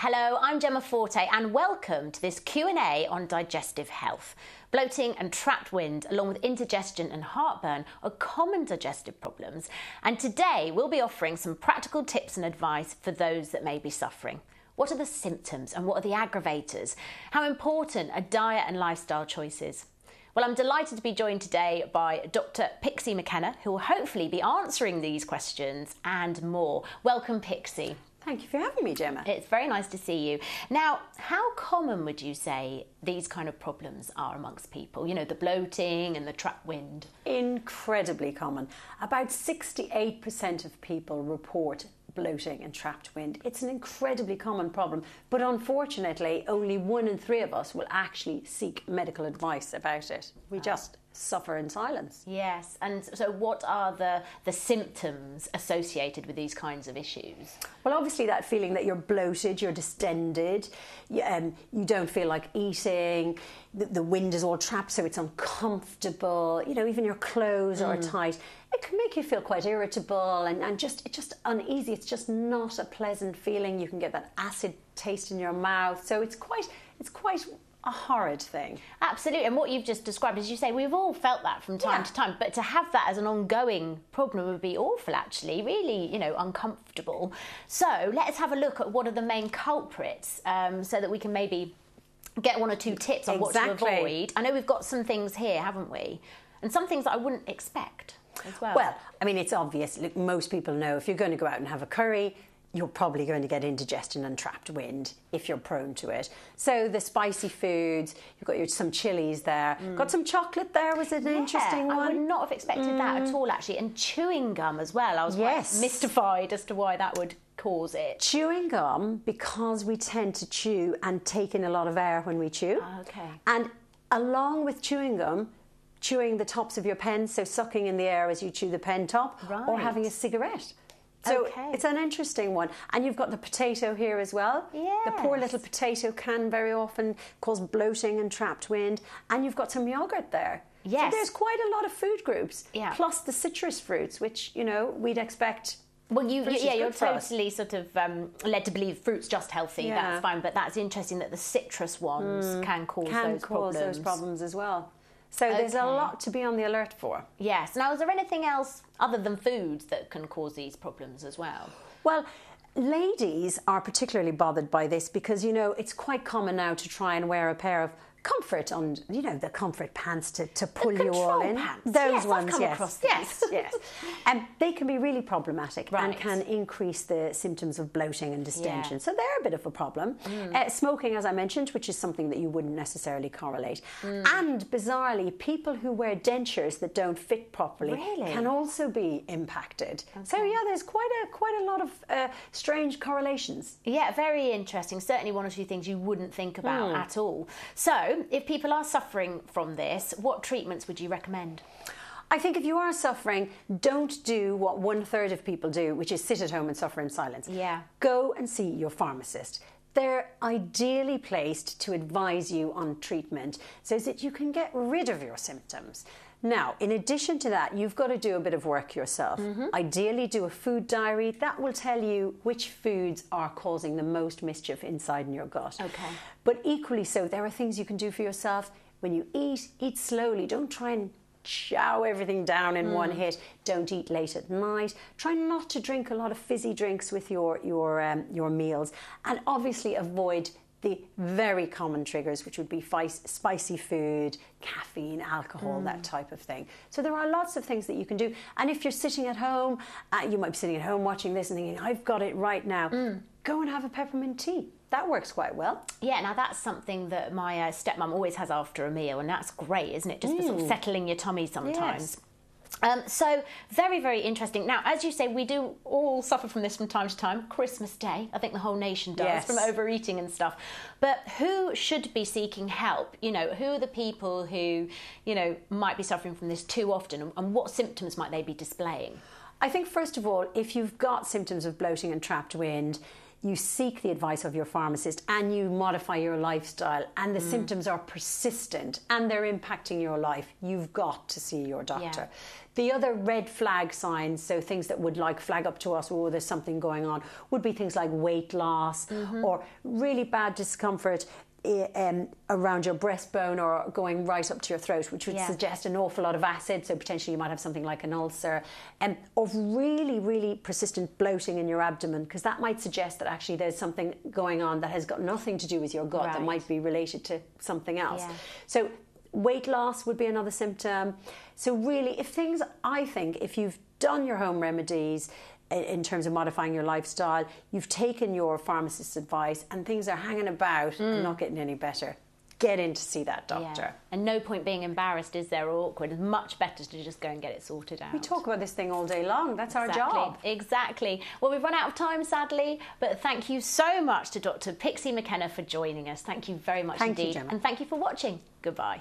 Hello, I'm Gemma Forte and welcome to this Q&A on digestive health. Bloating and trapped wind, along with indigestion and heartburn, are common digestive problems, and today we'll be offering some practical tips and advice for those that may be suffering. What are the symptoms and what are the aggravators? How important are diet and lifestyle choices? Well, I'm delighted to be joined today by Dr. Pixie McKenna, who will hopefully be answering these questions and more. Welcome, Pixie. Thank you for having me, Gemma. It's very nice to see you. Now, how common would you say these kind of problems are amongst people? You know, the bloating and the trapped wind. Incredibly common. About 68% of people report bloating and trapped wind. It's an incredibly common problem, but unfortunately, only 1 in 3 of us will actually seek medical advice about it. We just suffer in silence. Yes, and so what are the symptoms associated with these kinds of issues? Well, obviously that feeling that you're bloated, you're distended, you don't feel like eating, the wind is all trapped so it's uncomfortable, you know, even your clothes are tight. It can make you feel quite irritable and it's just uneasy. It's just not a pleasant feeling. You can get that acid taste in your mouth. So it's quite a horrid thing. Absolutely, and what you've just described, as you say, we've all felt that from time to time, but to have that as an ongoing problem would be awful, actually, really, you know, uncomfortable. So let's have a look at what are the main culprits so that we can maybe get 1 or 2 tips on what to avoid. I know we've got some things here, haven't we? And some things that I wouldn't expect as well. Well, I mean, it's obvious. Look, most people know if you're going to go out and have a curry, you're probably going to get indigestion and trapped wind if you're prone to it. So the spicy foods, you've got some chilies there. Got some chocolate there, was it an interesting one? I would not have expected that at all, actually. And chewing gum as well. I was quite mystified as to why that would cause it. Chewing gum, because we tend to chew and take in a lot of air when we chew. Okay. And along with chewing gum, chewing the tops of your pen, so sucking in the air as you chew the pen top, or having a cigarette. So it's an interesting one. And you've got the potato here as well. Yes. The poor little potato can very often cause bloating and trapped wind. And you've got some yoghurt there. Yes. So there's quite a lot of food groups. Yeah. Plus the citrus fruits, which, you know, we'd expect. Well, you're totally sort of led to believe fruit's just healthy. Yeah. That's fine. But that's interesting that the citrus ones can cause those problems as well. So there's a lot to be on the alert for. Yes. Now, is there anything else other than foods that can cause these problems as well? Well, ladies are particularly bothered by this because, you know, it's quite common now to try and wear a pair of comfort on, you know, the comfort pants to pull you all in. Pants. Those ones, I've come across these. Yes. And they can be really problematic and can increase the symptoms of bloating and distension. So they're a bit of a problem. Smoking, as I mentioned, which is something that you wouldn't necessarily correlate. And bizarrely, people who wear dentures that don't fit properly can also be impacted. So yeah, there's quite a lot of strange correlations. Yeah, very interesting. Certainly 1 or 2 things you wouldn't think about at all. So, if people are suffering from this, what treatments would you recommend? I think if you are suffering, don't do what 1/3 of people do, which is sit at home and suffer in silence. Yeah. Go and see your pharmacist. They're ideally placed to advise you on treatment so that you can get rid of your symptoms. Now, in addition to that, you've got to do a bit of work yourself. Ideally, do a food diary. That will tell you which foods are causing the most mischief inside in your gut. Okay. But equally so, there are things you can do for yourself. When you eat slowly. Don't try and chow everything down in one hit. Don't eat late at night. Try not to drink a lot of fizzy drinks with your meals. And obviously avoid the very common triggers, which would be spicy food, caffeine, alcohol, that type of thing. So there are lots of things that you can do. And if you're sitting at home, you might be sitting at home watching this and thinking, I've got it right now. Go and have a peppermint tea. That works quite well. Yeah, now that's something that my stepmom always has after a meal, and that's great, isn't it? Just for sort of settling your tummy sometimes. Yes. So very, very interesting. Now, as you say, we do all suffer from this from time to time. Christmas Day, I think the whole nation does, from overeating and stuff. But who should be seeking help? You know, who are the people who, you know, might be suffering from this too often, and what symptoms might they be displaying? I think, first of all, if you've got symptoms of bloating and trapped wind, you seek the advice of your pharmacist and you modify your lifestyle and the symptoms are persistent and they're impacting your life, you've got to see your doctor. Yeah. The other red flag signs, so things that would like flag up to us, oh, there's something going on, would be things like weight loss or really bad discomfort around your breastbone or going right up to your throat, which would suggest an awful lot of acid, so potentially you might have something like an ulcer, or really, really persistent bloating in your abdomen, because that might suggest that actually there's something going on that has got nothing to do with your gut, that might be related to something else. Yeah. So weight loss would be another symptom. So really, I think if you've done your home remedies, in terms of modifying your lifestyle, you've taken your pharmacist's advice and things are hanging about and not getting any better, get in to see that doctor. Yeah. And no point being embarrassed, is there, or awkward. It's much better to just go and get it sorted out. We talk about this thing all day long. That's our job. Exactly. Well, we've run out of time, sadly, but thank you so much to Dr. Pixie McKenna for joining us. Thank you very much indeed. Thank you, Gemma. And thank you for watching. Goodbye.